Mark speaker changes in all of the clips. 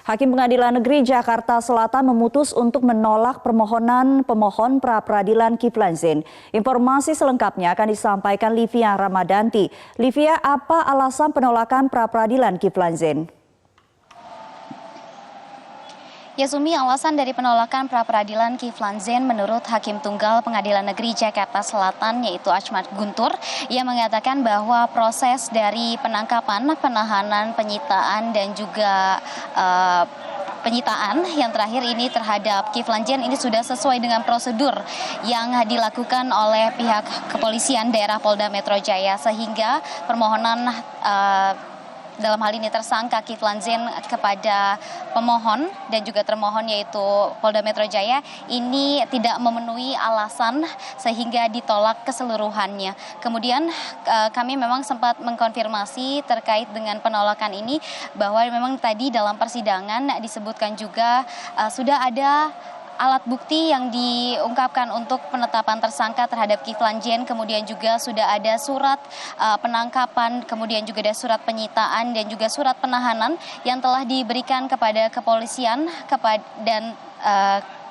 Speaker 1: Hakim Pengadilan Negeri Jakarta Selatan memutus untuk menolak permohonan pemohon pra-peradilan Kiflan Zain. Informasi selengkapnya akan disampaikan Livia Ramadanti. Livia, apa alasan penolakan pra-peradilan Kiflan Zain?
Speaker 2: Ya Sumi, alasan dari penolakan pra-peradilan Kiflan Zain menurut Hakim Tunggal Pengadilan Negeri Jakarta Selatan yaitu Achmad Guntur, ia mengatakan bahwa proses dari penangkapan, penahanan, penyitaan dan juga penyitaan yang terakhir ini terhadap Kiflan Zain ini sudah sesuai dengan prosedur yang dilakukan oleh pihak kepolisian daerah Polda Metro Jaya, sehingga permohonan dalam hal ini tersangka Kiflan Zain kepada pemohon dan juga termohon yaitu Polda Metro Jaya ini tidak memenuhi alasan sehingga ditolak keseluruhannya. Kemudian kami memang sempat mengkonfirmasi terkait dengan penolakan ini bahwa memang tadi dalam persidangan disebutkan juga sudah ada alat bukti yang diungkapkan untuk penetapan tersangka terhadap Kiflan Zain, kemudian juga sudah ada surat penangkapan, kemudian juga ada surat penyitaan dan juga surat penahanan yang telah diberikan kepada kepolisian dan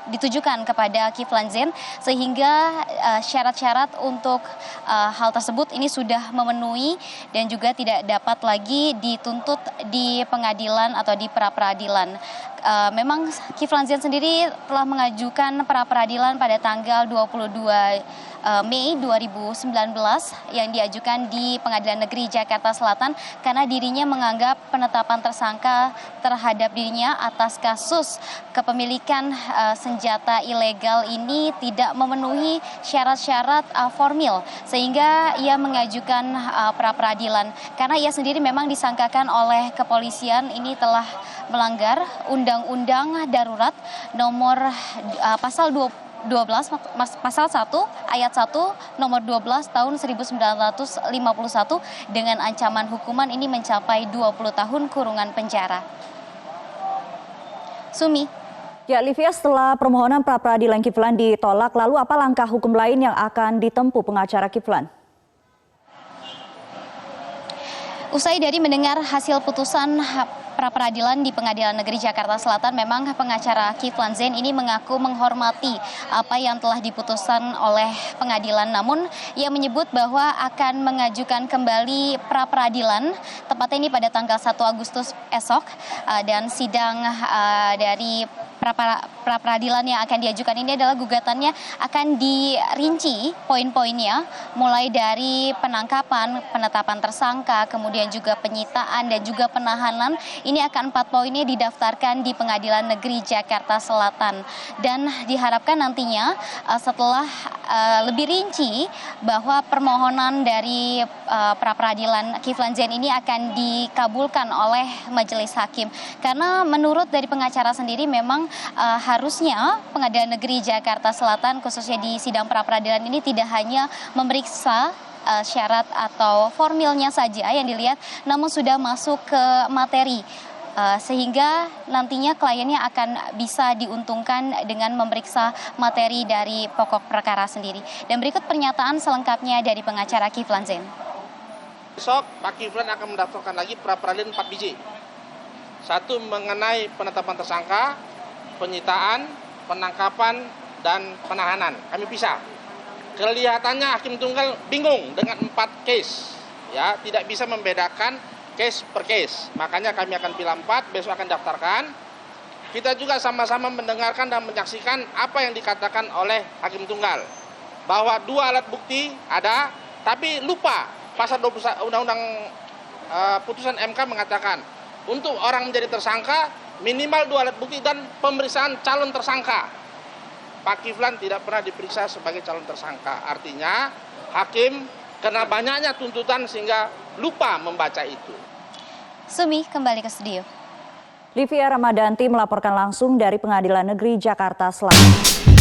Speaker 2: ditujukan kepada Kiflan Zain, sehingga syarat-syarat untuk hal tersebut ini sudah memenuhi dan juga tidak dapat lagi dituntut di pengadilan atau di pra-peradilan. Memang Kiflan Zain sendiri telah mengajukan pra-peradilan pada tanggal 22 Mei 2019 yang diajukan di Pengadilan Negeri Jakarta Selatan karena dirinya menganggap penetapan tersangka terhadap dirinya atas kasus kepemilikan senjata ilegal ini tidak memenuhi syarat-syarat formil, sehingga ia mengajukan pra-peradilan karena ia sendiri memang disangkakan oleh kepolisian ini telah melanggar Undang-Undang Darurat nomor pasal 12 ayat 1 nomor 12 tahun 1951 dengan ancaman hukuman ini mencapai 20 tahun kurungan penjara. Sumi.
Speaker 1: Ya, Livia, setelah permohonan pra-peradilan Kiflan ditolak, lalu apa langkah hukum lain yang akan ditempuh pengacara Kiflan?
Speaker 2: Usai dari mendengar hasil putusan pra-peradilan di Pengadilan Negeri Jakarta Selatan, memang pengacara Kiflan Zain ini mengaku menghormati apa yang telah diputuskan oleh pengadilan. Namun ia menyebut bahwa akan mengajukan kembali pra-peradilan tepatnya ini pada tanggal 1 Agustus esok, dan sidang dari pra-peradilan yang akan diajukan ini adalah gugatannya akan dirinci poin-poinnya mulai dari penangkapan, penetapan tersangka, kemudian juga penyitaan dan juga penahanan. Ini akan 4 poinnya didaftarkan di Pengadilan Negeri Jakarta Selatan, dan diharapkan nantinya setelah lebih rinci bahwa permohonan dari pra-peradilan Kiflan Zain ini akan dikabulkan oleh majelis hakim, karena menurut dari pengacara sendiri memang harusnya Pengadilan Negeri Jakarta Selatan khususnya di sidang pra-peradilan ini tidak hanya memeriksa syarat atau formilnya saja yang dilihat, namun sudah masuk ke materi, sehingga nantinya kliennya akan bisa diuntungkan dengan memeriksa materi dari pokok perkara sendiri. Dan berikut pernyataan selengkapnya dari pengacara Kiflan Zain.
Speaker 3: Besok Pak Kiflan akan mendaftarkan lagi pra-peradilan 4 biji. Satu mengenai penetapan tersangka, penyitaan, penangkapan, dan penahanan. Kami pisah. Kelihatannya Hakim Tunggal bingung dengan 4 case, ya, tidak bisa membedakan case per case. Makanya kami akan pilih 4, besok akan daftarkan. Kita juga sama-sama mendengarkan dan menyaksikan apa yang dikatakan oleh Hakim Tunggal, bahwa 2 alat bukti ada, tapi lupa pasal 21 Undang-Undang putusan MK mengatakan untuk orang menjadi tersangka minimal 2 alat bukti dan pemeriksaan calon tersangka. Pak Kiflan tidak pernah diperiksa sebagai calon tersangka. Artinya hakim karena banyaknya tuntutan sehingga lupa membaca itu.
Speaker 2: Sumi, kembali ke studio.
Speaker 1: Livia Ramadanti melaporkan langsung dari Pengadilan Negeri Jakarta Selatan.